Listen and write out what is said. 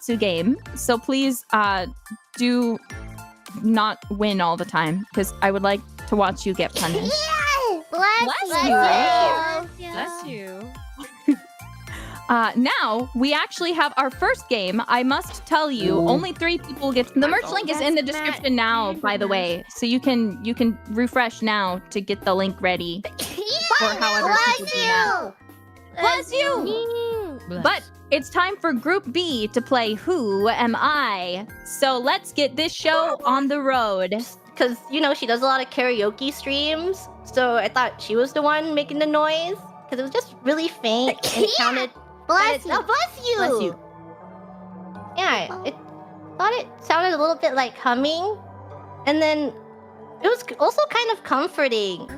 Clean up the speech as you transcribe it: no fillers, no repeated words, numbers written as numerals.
tokusatsu game, so please do not win all the time, because I would like to watch you get punished. Yeah! Bless you! Bless you. Now, we actually have our first game. I must tell you, only 3 people get... The merch link is in the description now, by the way. So you can refresh now to get the link ready. Or however people do that. Bless you! But it's time for Group B to play Who Am I? So let's get this show on the road. Because, you know, she does a lot of karaoke streams. So I thought she was the one making the noise. Because it was just really faint and it sounded... Bless you. Oh, bless you! Bless you. Yeah, thought it sounded a little bit like humming. And then it was also kind of comforting.